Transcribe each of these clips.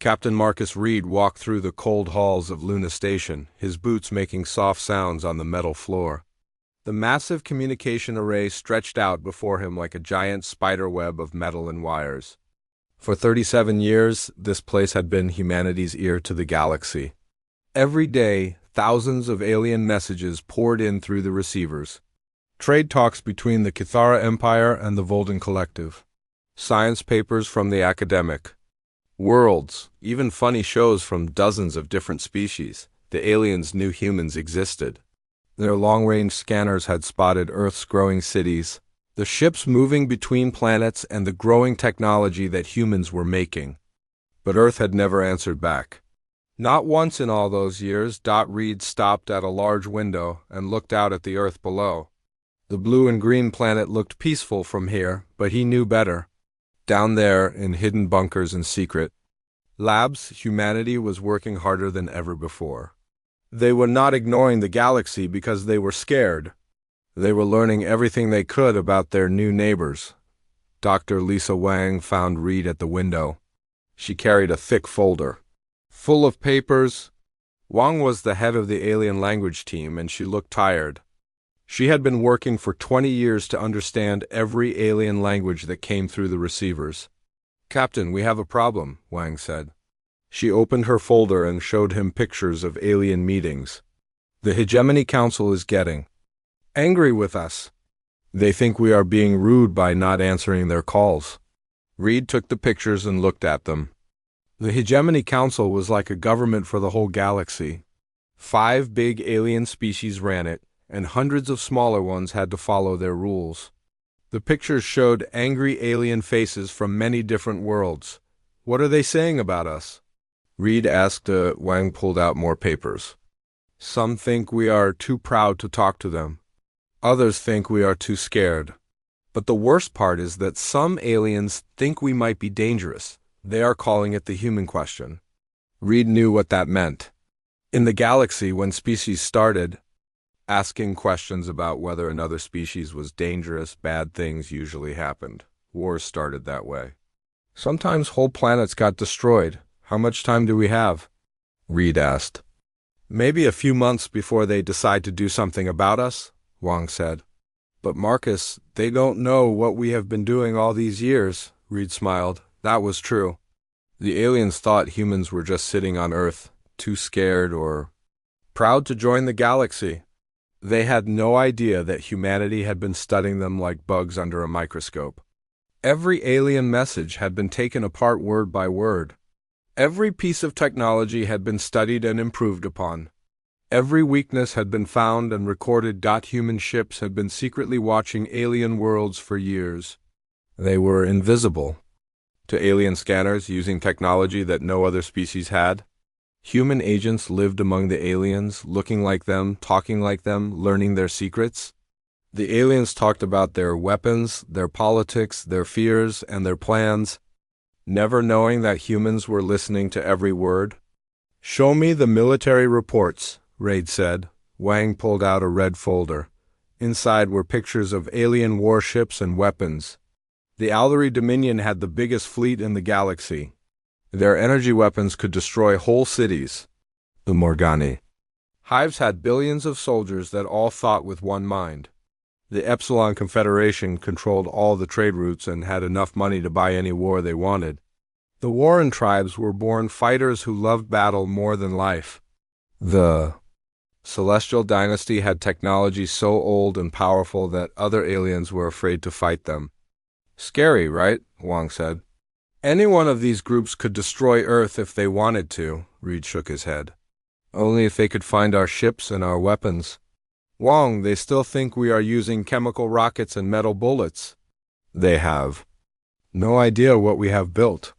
Captain Marcus Reed walked through the cold halls of Luna Station, his boots making soft sounds on the metal floor. The massive communication array stretched out before him like a giant spider web of metal and wires. For 37 years, this place had been humanity's ear to the galaxy. Every day, thousands of alien messages poured in through the receivers. Trade talks between the Kithara Empire and the Volden Collective. Science papers from the academic. Worlds, even funny shows from dozens of different species. The aliens knew humans existed. Their long-range scanners had spotted Earth's growing cities, the ships moving between planets, and the growing technology that humans were making. But Earth had never answered back. Not once in all those years, Reed stopped at a large window and looked out at the Earth below. The blue and green planet looked peaceful from here, but he knew better. Down there, in hidden bunkers and secret labs, humanity was working harder than ever before. They were not ignoring the galaxy because they were scared. They were learning everything they could about their new neighbors. Dr. Lisa Wang found Reed at the window. She carried a thick folder, full of papers. Wang was the head of the alien language team, and she looked tired. She had been working for 20 years to understand every alien language that came through the receivers. "Captain, we have a problem," Wang said. She opened her folder and showed him pictures of alien meetings. "The Hegemony Council is getting angry with us. They think we are being rude by not answering their calls." Reed took the pictures and looked at them. The Hegemony Council was like a government for the whole galaxy. 5 big alien species ran it, and hundreds of smaller ones had to follow their rules. The pictures showed angry alien faces from many different worlds. "What are they saying about us?" Reed asked. Wang pulled out more papers. "Some think we are too proud to talk to them. Others think we are too scared. But the worst part is that some aliens think we might be dangerous. They are calling it the human question." Reed knew what that meant. In the galaxy, when species started, asking questions about whether another species was dangerous, bad things usually happened. Wars started that way. Sometimes whole planets got destroyed. "How much time do we have?" Reed asked. "Maybe a few months before they decide to do something about us," Wang said. "But Marcus, they don't know what we have been doing all these years." Reed smiled. That was true. The aliens thought humans were just sitting on Earth, too scared or proud to join the galaxy. They had no idea that humanity had been studying them like bugs under a microscope. Every alien message had been taken apart word by word. Every piece of technology had been studied and improved upon. Every weakness had been found and recorded. Human ships had been secretly watching alien worlds for years. They were invisible to alien scanners, using technology that no other species had. Human agents lived among the aliens, looking like them, talking like them, learning their secrets. The aliens talked about their weapons, their politics, their fears, and their plans, never knowing that humans were listening to every word. "Show me the military reports," Reed said. Wang pulled out a red folder. Inside were pictures of alien warships and weapons. The Aldery Dominion had the biggest fleet in the galaxy. Their energy weapons could destroy whole cities. The Morgani Hives had billions of soldiers that all thought with one mind. The Epsilon Confederation controlled all the trade routes and had enough money to buy any war they wanted. The Warren tribes were born fighters who loved battle more than life. The Celestial Dynasty had technology so old and powerful that other aliens were afraid to fight them. "Scary, right?" Wang said. "Any one of these groups could destroy Earth if they wanted to," Reed shook his head. "Only if they could find our ships and our weapons." "Wang, they still think we are using chemical rockets and metal bullets." "They have no idea what we have built."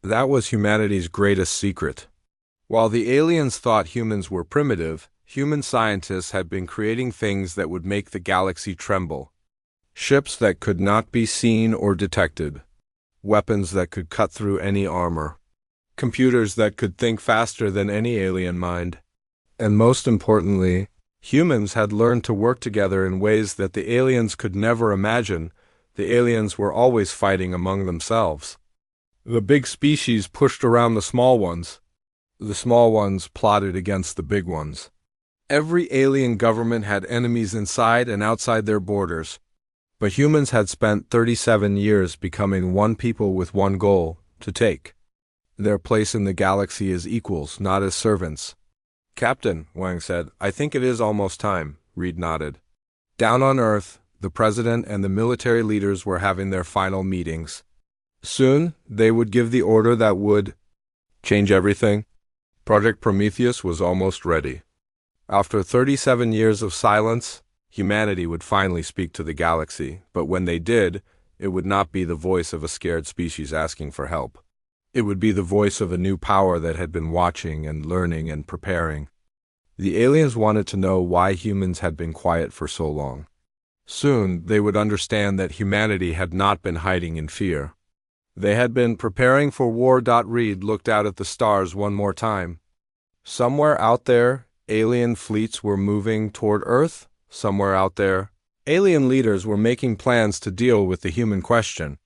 That was humanity's greatest secret. While the aliens thought humans were primitive, human scientists had been creating things that would make the galaxy tremble. Ships that could not be seen or detected. Weapons that could cut through any armor. Computers that could think faster than any alien mind. And most importantly, humans had learned to work together in ways that the aliens could never imagine. The aliens were always fighting among themselves. The big species pushed around the small ones. The small ones plotted against the big ones. Every alien government had enemies inside and outside their borders. But humans had spent 37 years becoming one people with one goal, to take their place in the galaxy as equals, not as servants. Captain, Wang said, I think it is almost time. Reed nodded. Down on Earth, the president and the military leaders were having their final meetings. Soon, they would give the order that would change everything. Project Prometheus was almost ready. After 37 years of silence, humanity would finally speak to the galaxy, but when they did, it would not be the voice of a scared species asking for help. It would be the voice of a new power that had been watching and learning and preparing. The aliens wanted to know why humans had been quiet for so long. Soon, they would understand that humanity had not been hiding in fear. They had been preparing for war. Reed looked out at the stars one more time. Somewhere out there, alien fleets were moving toward Earth. Somewhere out there, alien leaders were making plans to deal with the human question.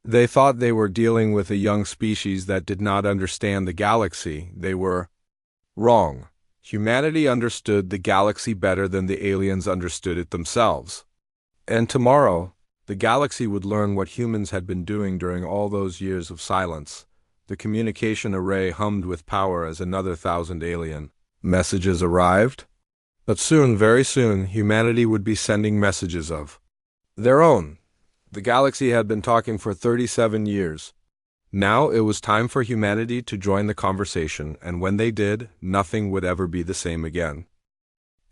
They thought they were dealing with a young species that did not understand the galaxy. They were wrong. Humanity understood the galaxy better than the aliens understood it themselves. And tomorrow, the galaxy would learn what humans had been doing during all those years of silence. The communication array hummed with power as another 1,000 alien messages arrived. But soon, very soon, humanity would be sending messages of their own. The galaxy had been talking for 37 years. Now it was time for humanity to join the conversation, and when they did, nothing would ever be the same again.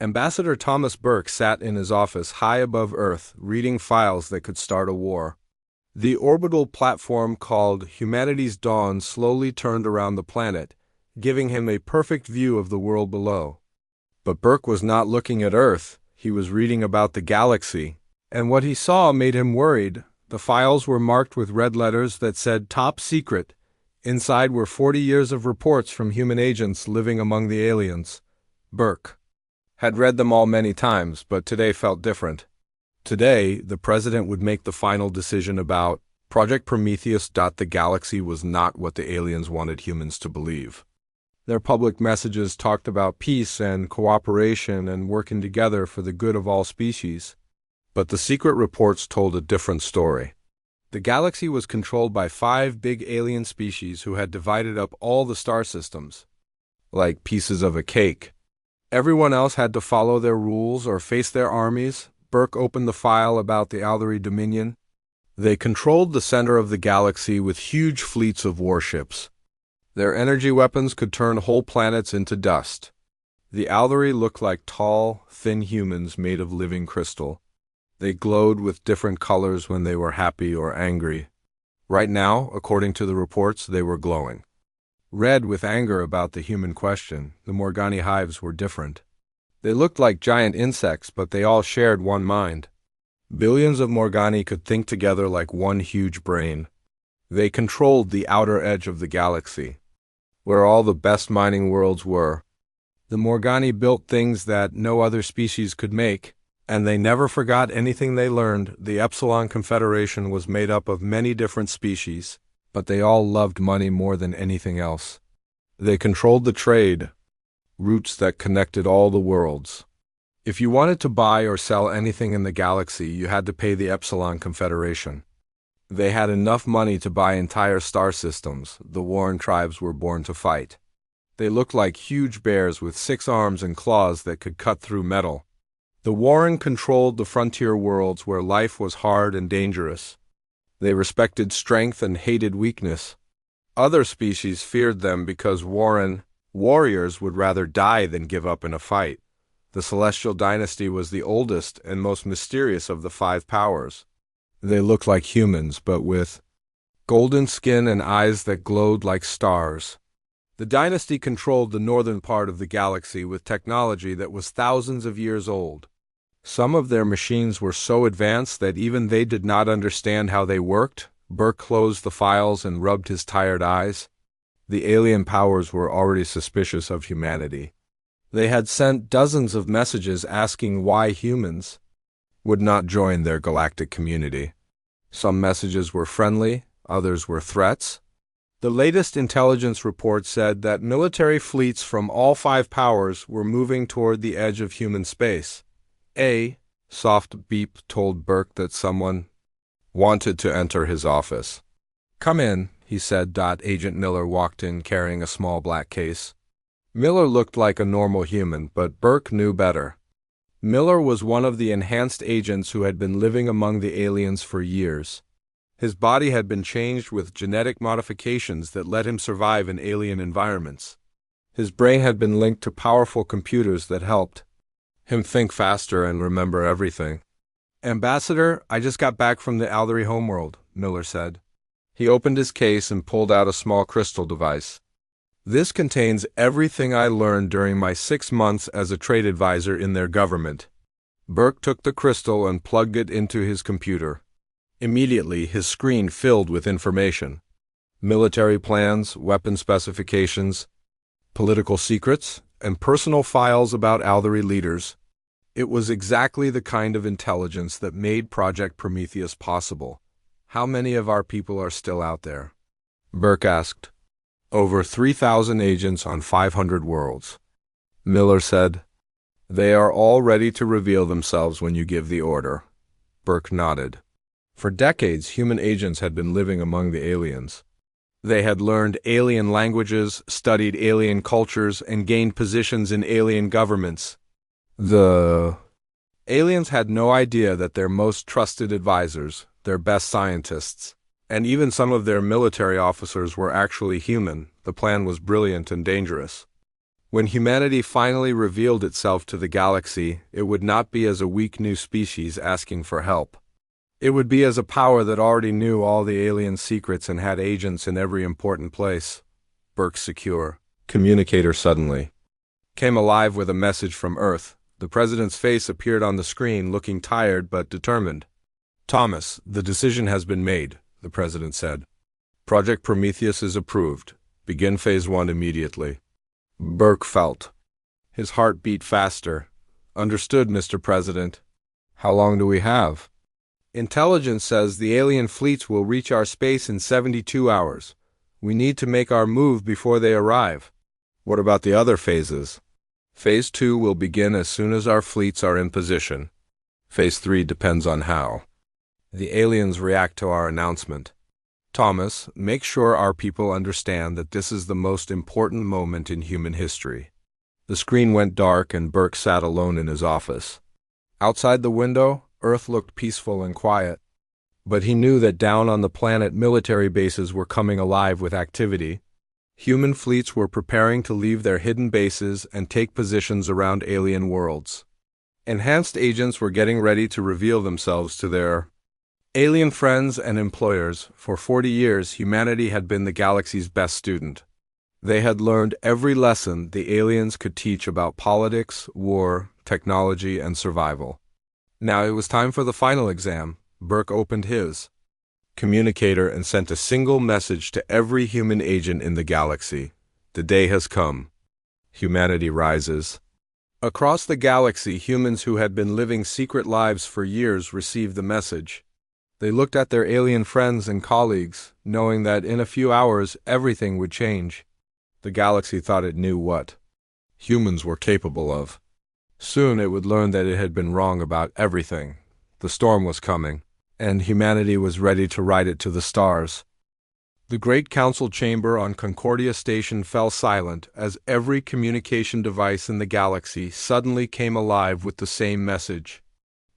Ambassador Thomas Burke sat in his office high above Earth, reading files that could start a war. The orbital platform called Humanity's Dawn slowly turned around the planet, giving him a perfect view of the world below. But Burke was not looking at Earth, he was reading about the galaxy. And what he saw made him worried. The files were marked with red letters that said Top Secret. Inside were 40 years of reports from human agents living among the aliens. Burke had read them all many times, but today felt different. Today, the president would make the final decision about Project Prometheus. The galaxy was not what the aliens wanted humans to believe. Their public messages talked about peace and cooperation and working together for the good of all species. But the secret reports told a different story. The galaxy was controlled by 5 big alien species who had divided up all the star systems, like pieces of a cake. Everyone else had to follow their rules or face their armies. Burke opened the file about the Aldari Dominion. They controlled the center of the galaxy with huge fleets of warships. Their energy weapons could turn whole planets into dust. The Aldari looked like tall, thin humans made of living crystal. They glowed with different colors when they were happy or angry. Right now, according to the reports, they were glowing red with anger about the human question. The Morgani hives were different. They looked like giant insects, but they all shared one mind. Billions of Morgani could think together like one huge brain. They controlled the outer edge of the galaxy, where all the best mining worlds were. The Morgani built things that no other species could make, and they never forgot anything they learned. The Epsilon Confederation was made up of many different species, but they all loved money more than anything else. They controlled the trade routes that connected all the worlds. If you wanted to buy or sell anything in the galaxy, you had to pay the Epsilon Confederation. They had enough money to buy entire star systems. The Warren tribes were born to fight. They looked like huge bears with 6 arms and claws that could cut through metal. The Warren controlled the frontier worlds where life was hard and dangerous. They respected strength and hated weakness. Other species feared them because Warren warriors would rather die than give up in a fight. The Celestial Dynasty was the oldest and most mysterious of the 5 powers. They looked like humans, but with golden skin and eyes that glowed like stars. The dynasty controlled the northern part of the galaxy with technology that was thousands of years old. Some of their machines were so advanced that even they did not understand how they worked. Burke closed the files and rubbed his tired eyes. The alien powers were already suspicious of humanity. They had sent dozens of messages asking why humans would not join their galactic community. Some messages were friendly, others were threats. The latest intelligence report said that military fleets from all five powers were moving toward the edge of human space. A soft beep told Burke that someone wanted to enter his office. "Come in," he said. Agent Miller walked in carrying a small black case. Miller looked like a normal human, but Burke knew better. Miller was one of the enhanced agents who had been living among the aliens for years. His body had been changed with genetic modifications that let him survive in alien environments. His brain had been linked to powerful computers that helped him think faster and remember everything. "Ambassador, I just got back from the Aldery homeworld," Miller said. He opened his case and pulled out a small crystal device. "This contains everything I learned during my 6 months as a trade advisor in their government." Burke took the crystal and plugged it into his computer. Immediately, his screen filled with information. Military plans, weapon specifications, political secrets, and personal files about Aldery leaders. It was exactly the kind of intelligence that made Project Prometheus possible. "How many of our people are still out there?" Burke asked. "Over 3,000 agents on 500 worlds." Miller said. "They are all ready to reveal themselves when you give the order." Burke nodded. For decades, human agents had been living among the aliens. They had learned alien languages, studied alien cultures, and gained positions in alien governments. The aliens had no idea that their most trusted advisors, their best scientists, and even some of their military officers were actually human. The plan was brilliant and dangerous. When humanity finally revealed itself to the galaxy, it would not be as a weak new species asking for help. It would be as a power that already knew all the alien secrets and had agents in every important place. Burke's secure communicator suddenly came alive with a message from Earth. The president's face appeared on the screen, looking tired but determined. "Thomas, the decision has been made," the president said. "Project Prometheus is approved. Begin Phase 1 immediately." Burke felt his heart beat faster. "Understood, Mr. President." "How long do we have?" "Intelligence says the alien fleets will reach our space in 72 hours. We need to make our move before they arrive." "What about the other phases?" "Phase 2 will begin as soon as our fleets are in position. Phase 3 depends on how the aliens react to our announcement. Thomas, make sure our people understand that this is the most important moment in human history." The screen went dark and Burke sat alone in his office. Outside the window, Earth looked peaceful and quiet, but he knew that down on the planet military bases were coming alive with activity. Human fleets were preparing to leave their hidden bases and take positions around alien worlds. Enhanced agents were getting ready to reveal themselves to their alien friends and employers. For 40 years, humanity had been the galaxy's best student. They had learned every lesson the aliens could teach about politics, war, technology, and survival. Now it was time for the final exam. Burke opened his communicator and sent a single message to every human agent in the galaxy. "The day has come. Humanity rises." Across the galaxy, humans who had been living secret lives for years received the message. They looked at their alien friends and colleagues, knowing that in a few hours everything would change. The galaxy thought it knew what humans were capable of. Soon it would learn that it had been wrong about everything. The storm was coming, and humanity was ready to ride it to the stars. The great council chamber on Concordia Station fell silent as every communication device in the galaxy suddenly came alive with the same message.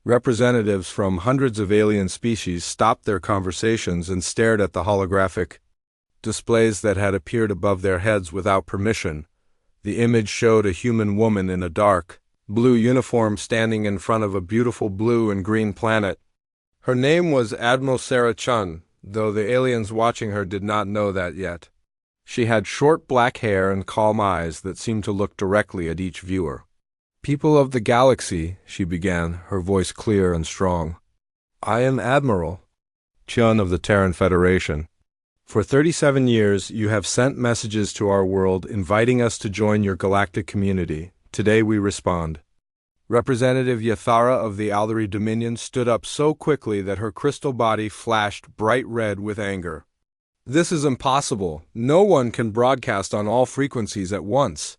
Representatives from hundreds of alien species stopped their conversations and stared at the holographic displays that had appeared above their heads without permission. The image showed a human woman in a dark blue uniform standing in front of a beautiful blue and green planet. Her name was Admiral Sarah Chun, though the aliens watching her did not know that yet. She had short black hair and calm eyes that seemed to look directly at each viewer. "People of the galaxy," she began, her voice clear and strong. "I am Admiral Chun of the Terran Federation. For 37 years, you have sent messages to our world inviting us to join your galactic community. Today we respond." Representative Yathara of the Aldery Dominion stood up so quickly that her crystal body flashed bright red with anger. This is impossible. No one can broadcast on all frequencies at once.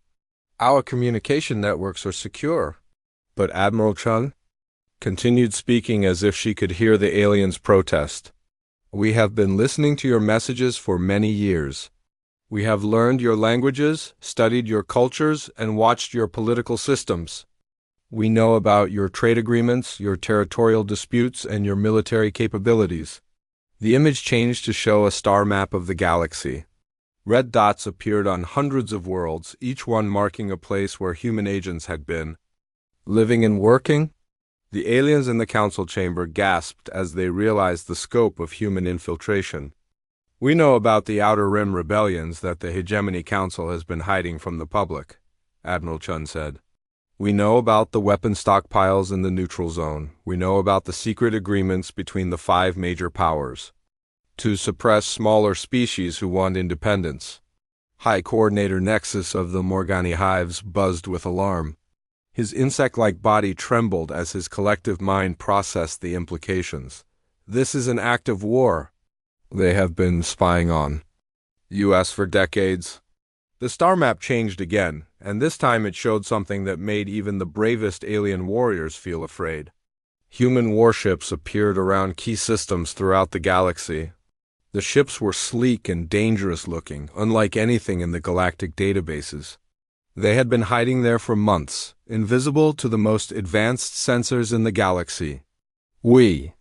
Our communication networks are secure. But Admiral Chun continued speaking as if she could hear the aliens' protest. We have been listening to your messages for many years. We have learned your languages, studied your cultures, and watched your political systems. We know about your trade agreements, your territorial disputes, and your military capabilities. The image changed to show a star map of the galaxy. Red dots appeared on hundreds of worlds, each one marking a place where human agents had been living and working. The aliens in the council chamber gasped as they realized the scope of human infiltration. We know about the Outer Rim rebellions that the Hegemony Council has been hiding from the public, Admiral Chun said. We know about the weapon stockpiles in the neutral zone. We know about the secret agreements between the 5 major powers to suppress smaller species who want independence. High Coordinator Nexus of the Morgani hives buzzed with alarm. His insect-like body trembled as his collective mind processed the implications. This is an act of war. They have been spying on U.S. for decades. The star map changed again, and this time it showed something that made even the bravest alien warriors feel afraid. Human warships appeared around key systems throughout the galaxy. The ships were sleek and dangerous-looking, unlike anything in the galactic databases. They had been hiding there for months, invisible to the most advanced sensors in the galaxy. We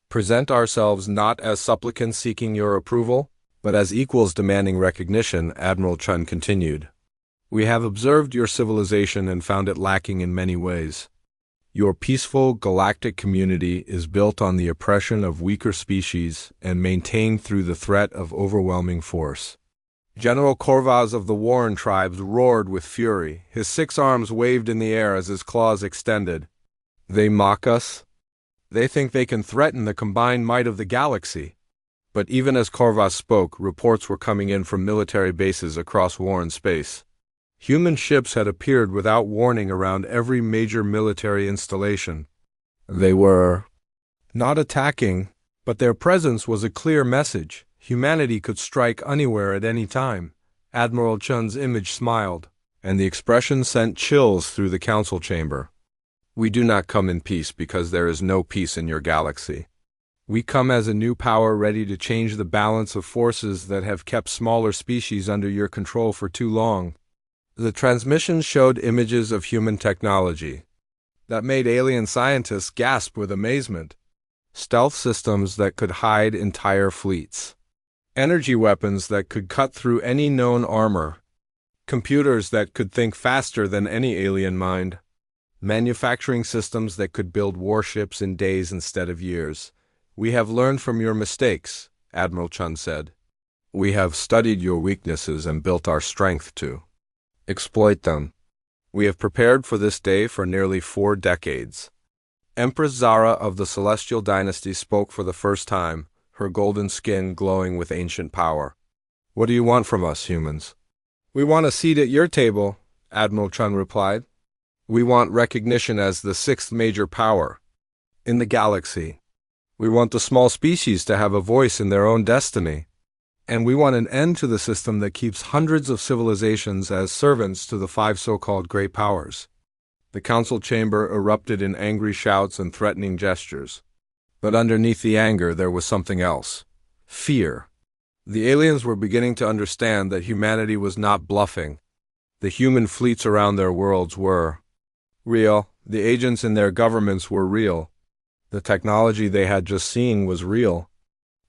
present ourselves not as supplicants seeking your approval, but as equals demanding recognition, Admiral Chun continued. We have observed your civilization and found it lacking in many ways. Your peaceful galactic community is built on the oppression of weaker species and maintained through the threat of overwhelming force. General Korvaz of the Warren tribes roared with fury. His 6 arms waved in the air as his claws extended. They mock us. They think they can threaten the combined might of the galaxy. But even as Korvaz spoke, reports were coming in from military bases across Warren space. Human ships had appeared without warning around every major military installation. They were not attacking, but their presence was a clear message. Humanity could strike anywhere at any time. Admiral Chun's image smiled, and the expression sent chills through the council chamber. We do not come in peace because there is no peace in your galaxy. We come as a new power ready to change the balance of forces that have kept smaller species under your control for too long. The transmission showed images of human technology that made alien scientists gasp with amazement. Stealth systems that could hide entire fleets. Energy weapons that could cut through any known armor. Computers that could think faster than any alien mind. Manufacturing systems that could build warships in days instead of years. We have learned from your mistakes, Admiral Chun said. We have studied your weaknesses and built our strength to exploit them. We have prepared for this day for nearly 4 decades. Empress Zara of the Celestial Dynasty spoke for the first time, her golden skin glowing with ancient power. What do you want from us, humans? We want a seat at your table, Admiral Chun replied. We want recognition as the 6th major power in the galaxy. We want the small species to have a voice in their own destiny. And we want an end to the system that keeps hundreds of civilizations as servants to the 5 so-called great powers. The council chamber erupted in angry shouts and threatening gestures. But underneath the anger there was something else. Fear. The aliens were beginning to understand that humanity was not bluffing. The human fleets around their worlds were real. The agents in their governments were real. The technology they had just seen was real.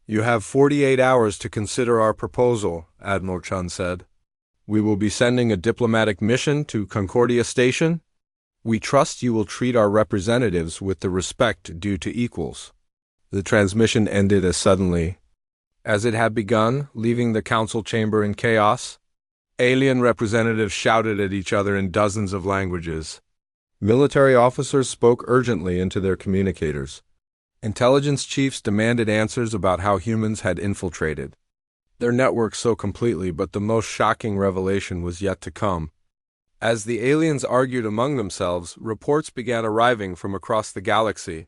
You have 48 hours to consider our proposal, Admiral Chun said. We will be sending a diplomatic mission to Concordia Station. We trust you will treat our representatives with the respect due to equals. The transmission ended as suddenly as it had begun, leaving the council chamber in chaos. Alien representatives shouted at each other in dozens of languages. Military officers spoke urgently into their communicators. Intelligence chiefs demanded answers about how humans had infiltrated their network so completely, but the most shocking revelation was yet to come. As the aliens argued among themselves, reports began arriving from across the galaxy.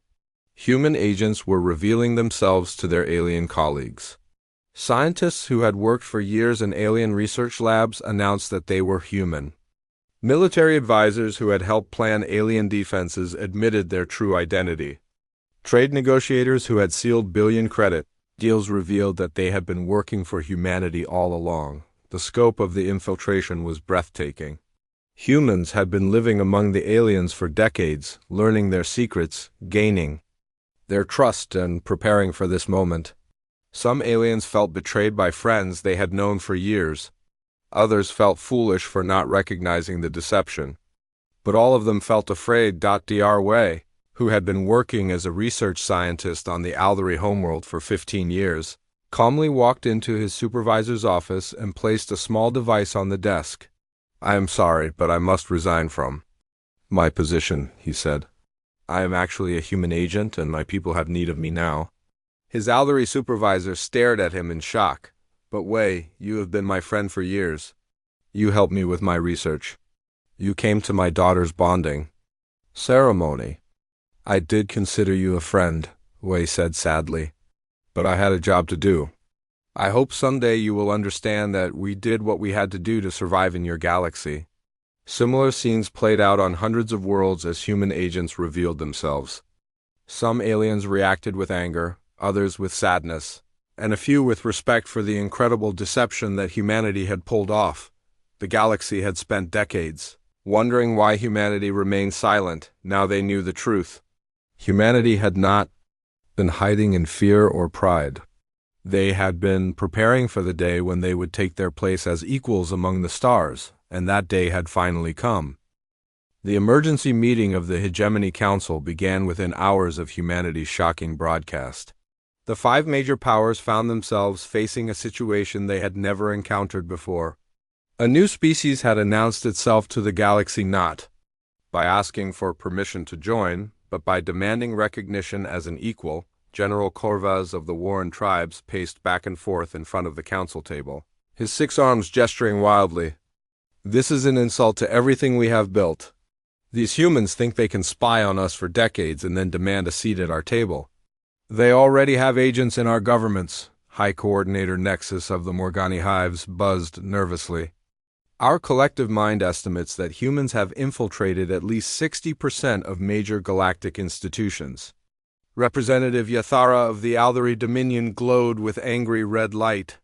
Human agents were revealing themselves to their alien colleagues. Scientists who had worked for years in alien research labs announced that they were human. Military advisors who had helped plan alien defenses admitted their true identity. Trade negotiators who had sealed billion credit deals revealed that they had been working for humanity all along. The scope of the infiltration was breathtaking. Humans had been living among the aliens for decades, learning their secrets, gaining their trust, and preparing for this moment. Some aliens felt betrayed by friends they had known for years. Others felt foolish for not recognizing the deception. But all of them felt afraid. Dr. Wei, who had been working as a research scientist on the Aldery homeworld for 15 years, calmly walked into his supervisor's office and placed a small device on the desk. "I am sorry, but I must resign from my position," he said. "I am actually a human agent, and my people have need of me now." His Aldery supervisor stared at him in shock. "But Wei, you have been my friend for years. You helped me with my research. You came to my daughter's bonding ceremony." "I did consider you a friend," Wei said sadly. "But I had a job to do. I hope someday you will understand that we did what we had to do to survive in your galaxy." Similar scenes played out on hundreds of worlds as human agents revealed themselves. Some aliens reacted with anger, others with sadness, and a few with respect for the incredible deception that humanity had pulled off. The galaxy had spent decades wondering why humanity remained silent. Now they knew the truth. Humanity had not been hiding in fear or pride. They had been preparing for the day when they would take their place as equals among the stars, and that day had finally come. The emergency meeting of the Hegemony Council began within hours of humanity's shocking broadcast. The 5 major powers found themselves facing a situation they had never encountered before. A new species had announced itself to the galaxy not by asking for permission to join, but by demanding recognition as an equal. General Corvaz of the Warren tribes paced back and forth in front of the council table, his 6 arms gesturing wildly. "This is an insult to everything we have built. These humans think they can spy on us for decades and then demand a seat at our table. They already have agents in our governments," High Coordinator Nexus of the Morgani Hives buzzed nervously. "Our collective mind estimates that humans have infiltrated at least 60% of major galactic institutions." Representative Yathara of the Aldery Dominion glowed with angry red light.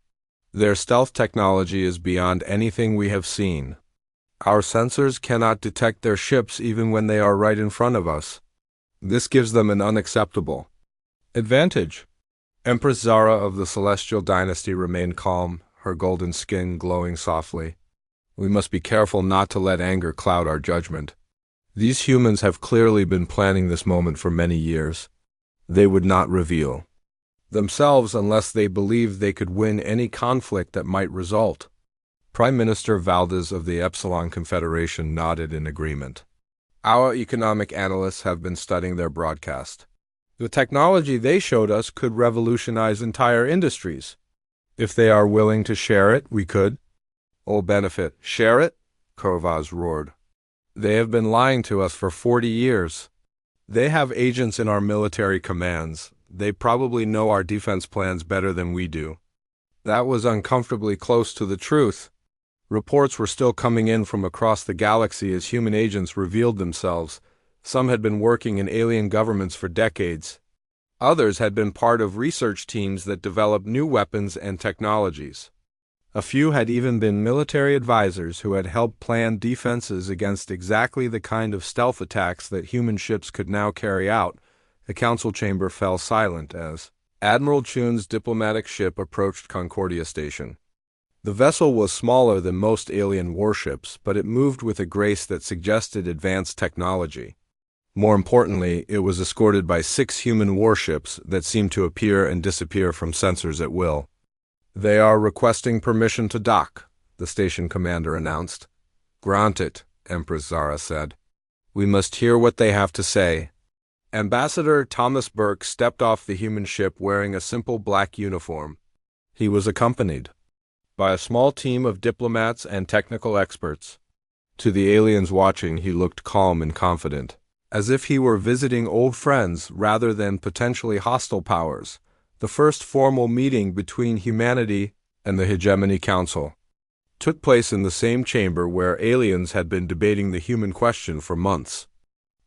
"Their stealth technology is beyond anything we have seen. Our sensors cannot detect their ships even when they are right in front of us. This gives them an unacceptable advantage." Empress Zara of the Celestial Dynasty remained calm, her golden skin glowing softly. "We must be careful not to let anger cloud our judgment. These humans have clearly been planning this moment for many years. They would not reveal themselves unless they believed they could win any conflict that might result." Prime Minister Valdez of the Epsilon Confederation nodded in agreement. "Our economic analysts have been studying their broadcast. The technology they showed us could revolutionize entire industries. If they are willing to share it, we could all benefit." "Share it?" Corvaz roared. "They have been lying to us for 40 years. They have agents in our military commands. They probably know our defense plans better than we do." That was uncomfortably close to the truth. Reports were still coming in from across the galaxy as human agents revealed themselves. Some had been working in alien governments for decades. Others had been part of research teams that developed new weapons and technologies. A few had even been military advisors who had helped plan defenses against exactly the kind of stealth attacks that human ships could now carry out. The council chamber fell silent as Admiral Chun's diplomatic ship approached Concordia Station. The vessel was smaller than most alien warships, but it moved with a grace that suggested advanced technology. More importantly, it was escorted by 6 human warships that seemed to appear and disappear from sensors at will. "They are requesting permission to dock," the station commander announced. "Granted," Empress Zara said. "We must hear what they have to say." Ambassador Thomas Burke stepped off the human ship wearing a simple black uniform. He was accompanied by a small team of diplomats and technical experts. To the aliens watching, he looked calm and confident, as if he were visiting old friends rather than potentially hostile powers. The first formal meeting between humanity and the Hegemony Council took place in the same chamber where aliens had been debating the human question for months.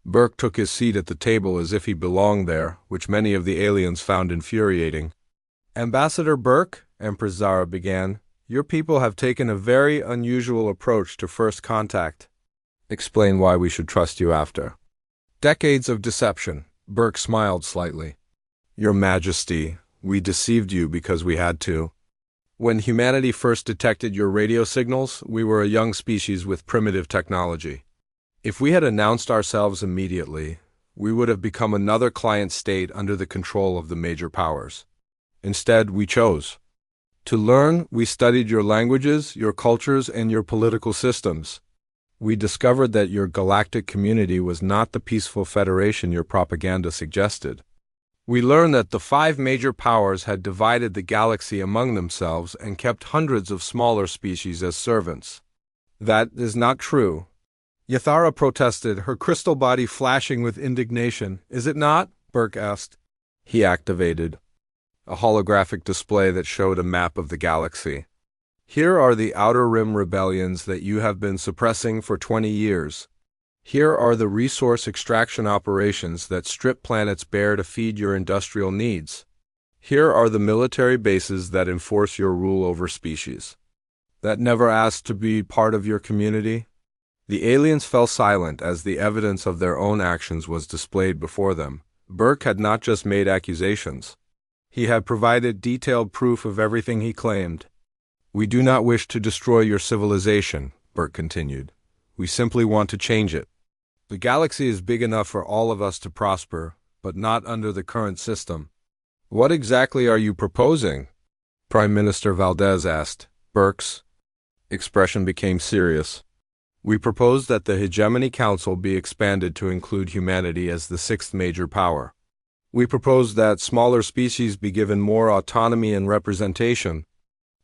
Burke took his seat at the table as if he belonged there, which many of the aliens found infuriating. "Ambassador Burke," Empress Zara began, "your people have taken a very unusual approach to first contact. Explain why we should trust you after." "Decades of deception." Burke smiled slightly. "Your Majesty, we deceived you because we had to. When humanity first detected your radio signals, we were a young species with primitive technology. If we had announced ourselves immediately, we would have become another client state under the control of the major powers. Instead, we chose. To learn, we studied your languages, your cultures, and your political systems. We discovered that your galactic community was not the peaceful federation your propaganda suggested. We learned that the 5 major powers had divided the galaxy among themselves and kept hundreds of smaller species as servants. That is not true." Yathara protested, her crystal body flashing with indignation. "Is it not?" Burke asked. He activated a holographic display that showed a map of the galaxy. "Here are the Outer Rim rebellions that you have been suppressing for 20 years. Here are the resource extraction operations that strip planets bare to feed your industrial needs. Here are the military bases that enforce your rule over species that never asked to be part of your community." The aliens fell silent as the evidence of their own actions was displayed before them. Burke had not just made accusations. He had provided detailed proof of everything he claimed. "We do not wish to destroy your civilization," Burke continued. "We simply want to change it. The galaxy is big enough for all of us to prosper, but not under the current system." "What exactly are you proposing?" Prime Minister Valdez asked. Burke's expression became serious. "We propose that the Hegemony Council be expanded to include humanity as the 6th major power. We propose that smaller species be given more autonomy and representation.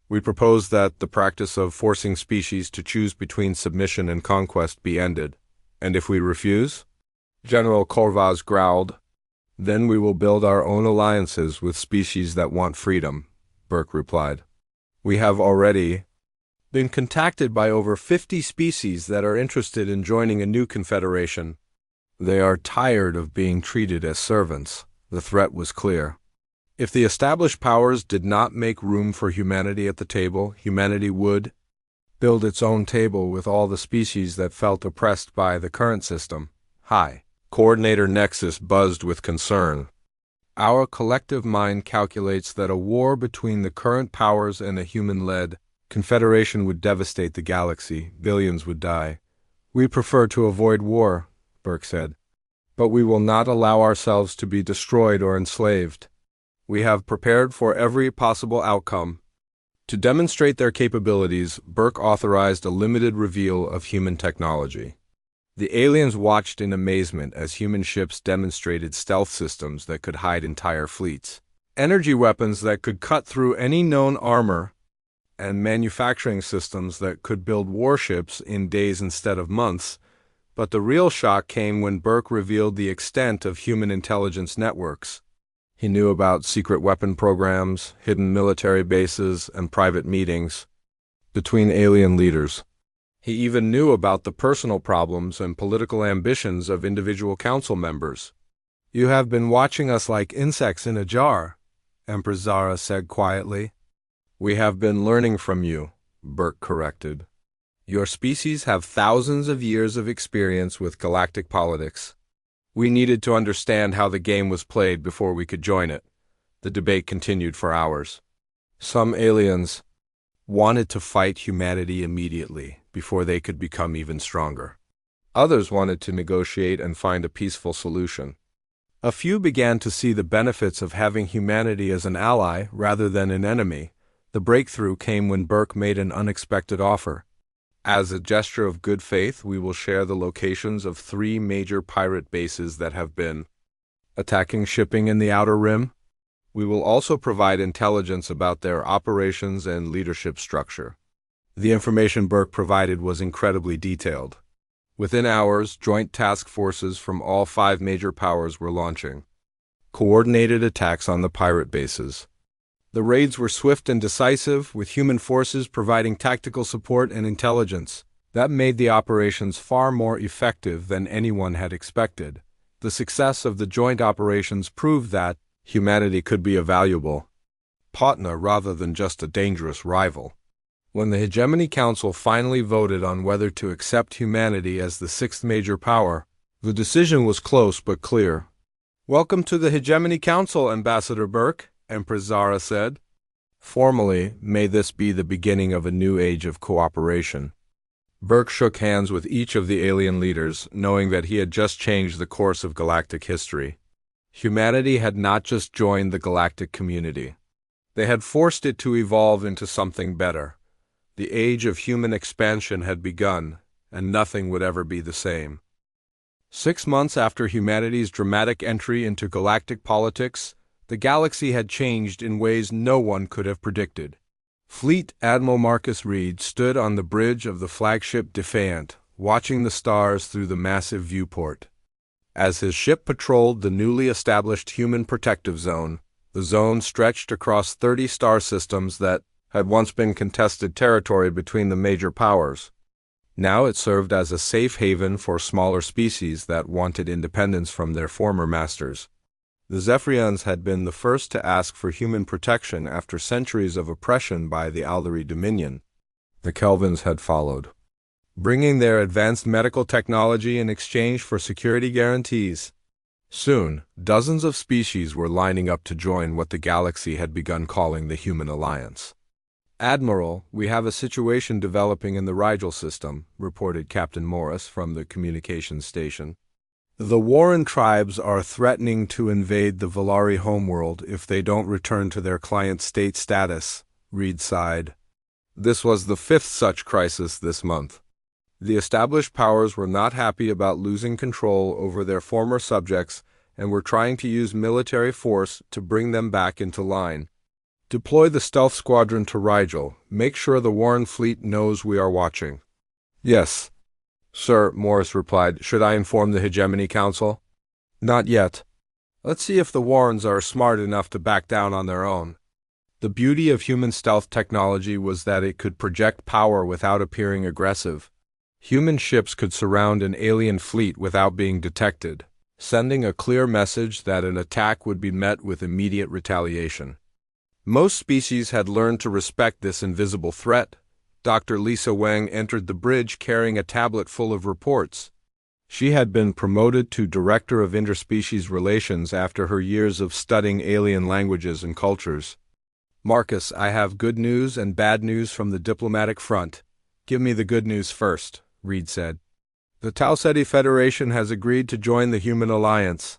We propose that the practice of forcing species to choose between submission and conquest be ended. And if we refuse?" General Corvaz growled. "Then we will build our own alliances with species that want freedom," Burke replied. "We have already been contacted by over 50 species that are interested in joining a new confederation. They are tired of being treated as servants." The threat was clear. If the established powers did not make room for humanity at the table, humanity would build its own table with all the species that felt oppressed by the current system. Hi. Coordinator Nexus buzzed with concern. "Our collective mind calculates that a war between the current powers and a human-led confederation would devastate the galaxy. Billions would die. We prefer to avoid war," Burke said. "But we will not allow ourselves to be destroyed or enslaved. We have prepared for every possible outcome." To demonstrate their capabilities, Burke authorized a limited reveal of human technology. The aliens watched in amazement as human ships demonstrated stealth systems that could hide entire fleets, energy weapons that could cut through any known armor, and manufacturing systems that could build warships in days instead of months. But the real shock came when Burke revealed the extent of human intelligence networks. He knew about secret weapon programs, hidden military bases, and private meetings between alien leaders. He even knew about the personal problems and political ambitions of individual council members. "You have been watching us like insects in a jar," Empress Zara said quietly. "We have been learning from you," Burke corrected. "Your species have thousands of years of experience with galactic politics. We needed to understand how the game was played before we could join it." The debate continued for hours. Some aliens wanted to fight humanity immediately, before they could become even stronger. Others wanted to negotiate and find a peaceful solution. A few began to see the benefits of having humanity as an ally rather than an enemy. The breakthrough came when Burke made an unexpected offer. "As a gesture of good faith, we will share the locations of 3 major pirate bases that have been attacking shipping in the Outer Rim. We will also provide intelligence about their operations and leadership structure." The information Burke provided was incredibly detailed. Within hours, joint task forces from all 5 major powers were launching. coordinated attacks on the pirate bases. The raids were swift and decisive, with human forces providing tactical support and intelligence. That made the operations far more effective than anyone had expected. The success of the joint operations proved that humanity could be a valuable partner rather than just a dangerous rival. When the Hegemony Council finally voted on whether to accept humanity as the sixth major power, the decision was close but clear. "Welcome to the Hegemony Council, Ambassador Burke," Empress Zara said. "Formally, may this be the beginning of a new age of cooperation." Burke shook hands with each of the alien leaders, knowing that he had just changed the course of galactic history. Humanity had not just joined the galactic community. They had forced it to evolve into something better. The age of human expansion had begun, and nothing would ever be the same. 6 months after humanity's dramatic entry into galactic politics, the galaxy had changed in ways no one could have predicted. Fleet Admiral Marcus Reed stood on the bridge of the flagship Defiant, watching the stars through the massive viewport. As his ship patrolled the newly established human protective zone, the zone stretched across 30 star systems that had once been contested territory between the major powers. Now it served as a safe haven for smaller species that wanted independence from their former masters. The Zephyrians had been the first to ask for human protection after centuries of oppression by the Aldari Dominion. The Kelvins had followed, bringing their advanced medical technology in exchange for security guarantees. Soon, dozens of species were lining up to join what the galaxy had begun calling the Human Alliance. "Admiral, we have a situation developing in the Rigel system," reported Captain Morris from the communications station. "The Warren tribes are threatening to invade the Volari homeworld if they don't return to their client state status," Reed sighed. This was the 5th such crisis this month. The established powers were not happy about losing control over their former subjects and were trying to use military force to bring them back into line. "Deploy the stealth squadron to Rigel. Make sure the Warren fleet knows we are watching." "Yes, sir," Morris replied. "Should I inform the Hegemony Council?" "Not yet. Let's see if the Warrens are smart enough to back down on their own." The beauty of human stealth technology was that it could project power without appearing aggressive. Human ships could surround an alien fleet without being detected, sending a clear message that an attack would be met with immediate retaliation. Most species had learned to respect this invisible threat. Dr. Lisa Wang entered the bridge carrying a tablet full of reports. She had been promoted to Director of Interspecies Relations after her years of studying alien languages and cultures. "Marcus, I have good news and bad news from the diplomatic front." "Give me the good news first," Reed said. "The Tau Ceti Federation has agreed to join the Human Alliance.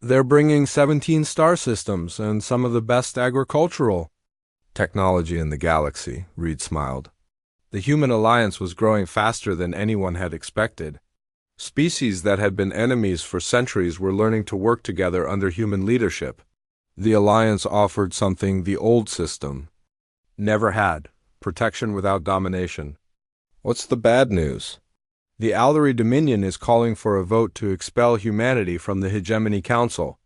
They're bringing 17 star systems and some of the best agricultural technology in the galaxy," Reed smiled. The Human Alliance was growing faster than anyone had expected. Species that had been enemies for centuries were learning to work together under human leadership. The Alliance offered something the old system never had: protection without domination. What's the bad news? The Aldari Dominion is calling for a vote to expel humanity from the Hegemony Council.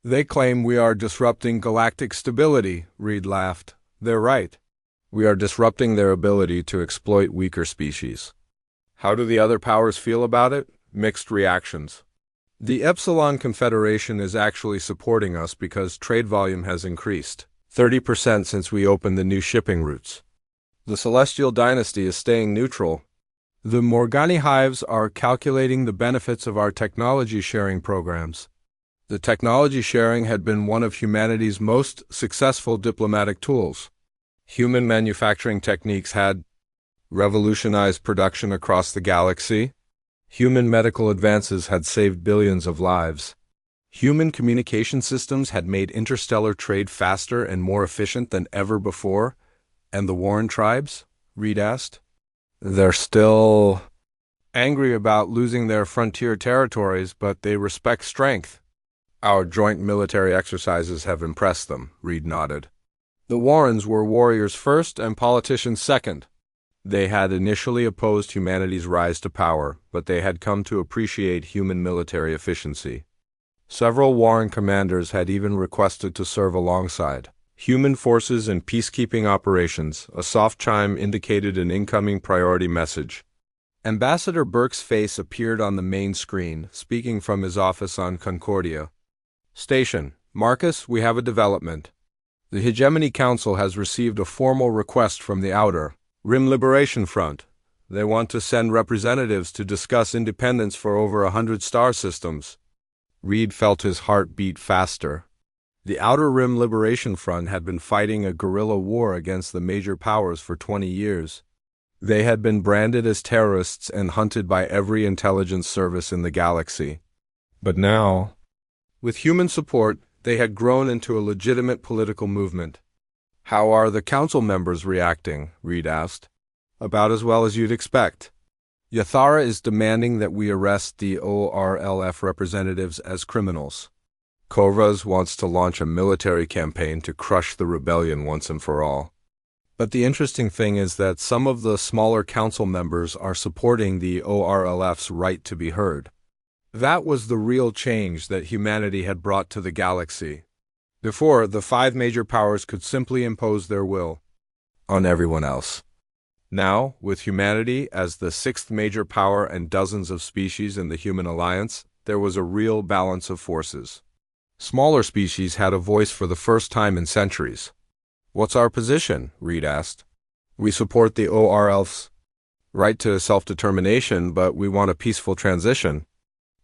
"They claim we are disrupting galactic stability," Reed laughed. "They're right. We are disrupting their ability to exploit weaker species." How do the other powers feel about it? Mixed reactions. The Epsilon Confederation is actually supporting us because trade volume has increased 30% since we opened the new shipping routes. The Celestial Dynasty is staying neutral. The Morgani Hives are calculating the benefits of our technology sharing programs. The technology sharing had been one of humanity's most successful diplomatic tools. Human manufacturing techniques had revolutionized production across the galaxy. Human medical advances had saved billions of lives. Human communication systems had made interstellar trade faster and more efficient than ever before. "And the Warren tribes?" Reed asked. "They're still angry about losing their frontier territories, but they respect strength. Our joint military exercises have impressed them," Reed nodded. The Warrens were warriors first and politicians second. They had initially opposed humanity's rise to power, but they had come to appreciate human military efficiency. Several warring commanders had even requested to serve alongside human forces in peacekeeping operations. A soft chime indicated an incoming priority message. Ambassador Burke's face appeared on the main screen, speaking from his office on Concordia. Station, Marcus, we have a development. The Hegemony Council has received a formal request from the Outer Rim Liberation Front. They want to send representatives to discuss independence for over 100 star systems. Reed felt his heart beat faster. The Outer Rim Liberation Front had been fighting a guerrilla war against the major powers for 20 years. They had been branded as terrorists and hunted by every intelligence service in the galaxy. But now, with human support, they had grown into a legitimate political movement. How are the council members reacting? Reed asked. About as well as you'd expect. Yathara is demanding that we arrest the ORLF representatives as criminals. Kovras wants to launch a military campaign to crush the rebellion once and for all. But the interesting thing is that some of the smaller council members are supporting the ORLF's right to be heard. That was the real change that humanity had brought to the galaxy. Before, the 5 major powers could simply impose their will on everyone else. Now, with humanity as the 6th major power and dozens of species in the human alliance, there was a real balance of forces. Smaller species had a voice for the first time in centuries. What's our position? Reed asked. We support the ORLF's right to self-determination, but we want a peaceful transition.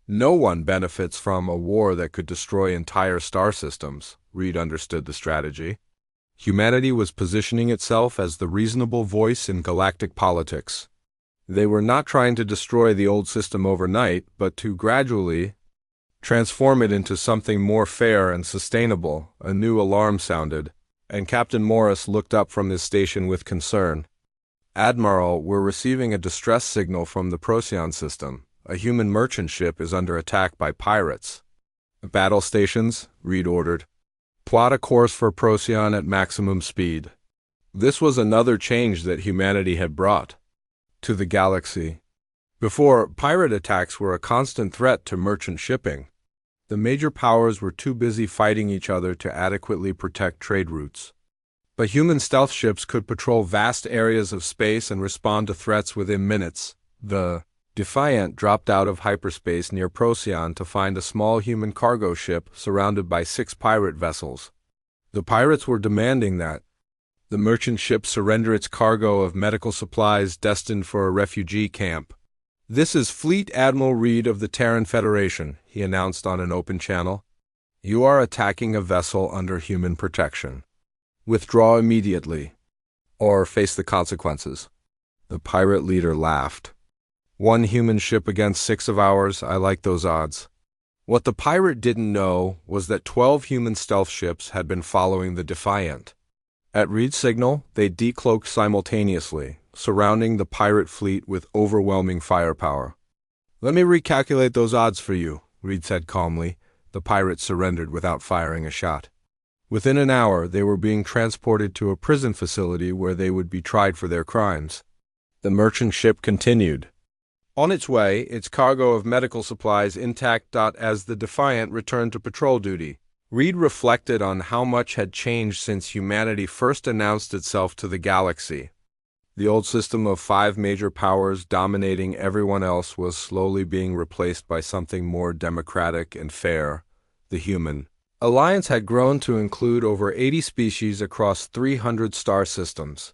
No one benefits from a war that could destroy entire star systems. Reed understood the strategy. Humanity was positioning itself as the reasonable voice in galactic politics. They were not trying to destroy the old system overnight, but to gradually transform it into something more fair and sustainable. A new alarm sounded, and Captain Morris looked up from his station with concern. Admiral, we're receiving a distress signal from the Procyon system. A human merchant ship is under attack by pirates. Battle stations, Reed ordered. Plot a course for Procyon at maximum speed. This was another change that humanity had brought to the galaxy. Before, pirate attacks were a constant threat to merchant shipping. The major powers were too busy fighting each other to adequately protect trade routes. But human stealth ships could patrol vast areas of space and respond to threats within minutes. The Defiant dropped out of hyperspace near Procyon to find a small human cargo ship surrounded by 6 pirate vessels. The pirates were demanding that the merchant ship surrender its cargo of medical supplies destined for a refugee camp. This is Fleet Admiral Reed of the Terran Federation, he announced on an open channel. You are attacking a vessel under human protection. Withdraw immediately, or face the consequences. The pirate leader laughed. 1 human ship against 6 of ours, I like those odds. What the pirate didn't know was that 12 human stealth ships had been following the Defiant. At Reed's signal, they decloaked simultaneously, surrounding the pirate fleet with overwhelming firepower. Let me recalculate those odds for you, Reed said calmly. The pirates surrendered without firing a shot. Within an hour, they were being transported to a prison facility where they would be tried for their crimes. The merchant ship continued on its way, its cargo of medical supplies intact. As the Defiant returned to patrol duty, Reed reflected on how much had changed since humanity first announced itself to the galaxy. The old system of 5 major powers dominating everyone else was slowly being replaced by something more democratic and fair. The human alliance had grown to include over 80 species across 300 star systems.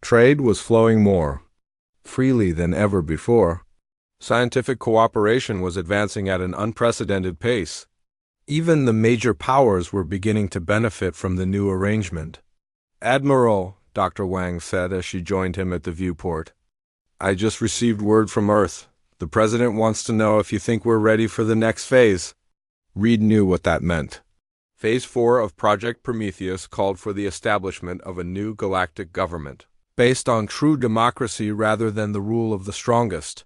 Trade was flowing more freely than ever before. Scientific cooperation was advancing at an unprecedented pace. Even the major powers were beginning to benefit from the new arrangement. Admiral, Dr. Wang said as she joined him at the viewport. I just received word from Earth. The President wants to know if you think we're ready for the next phase. Reed knew what that meant. Phase 4 of Project Prometheus called for the establishment of a new galactic government, based on true democracy rather than the rule of the strongest.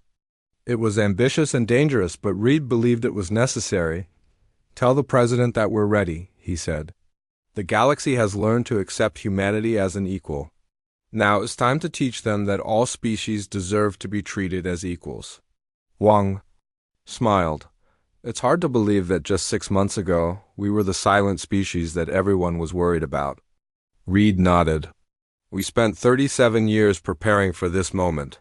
It was ambitious and dangerous, but Reed believed it was necessary. Tell the President that we're ready, he said. The galaxy has learned to accept humanity as an equal. Now it's time to teach them that all species deserve to be treated as equals. Wang smiled. It's hard to believe that just 6 months ago, we were the silent species that everyone was worried about. Reed nodded. We spent 37 years preparing for this moment.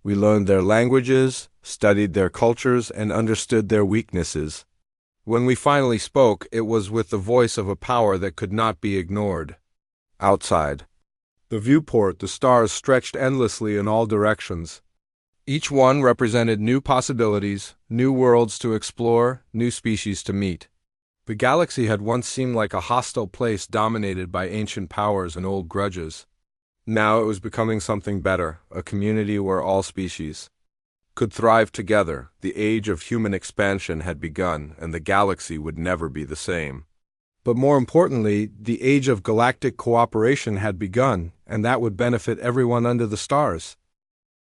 We learned their languages, studied their cultures, and understood their weaknesses. When we finally spoke, it was with the voice of a power that could not be ignored. Outside the viewport, the stars stretched endlessly in all directions. Each one represented new possibilities, new worlds to explore, new species to meet. The galaxy had once seemed like a hostile place dominated by ancient powers and old grudges. Now it was becoming something better, a community where all species could thrive together. The age of human expansion had begun, and the galaxy would never be the same. But more importantly, the age of galactic cooperation had begun, and that would benefit everyone under the stars.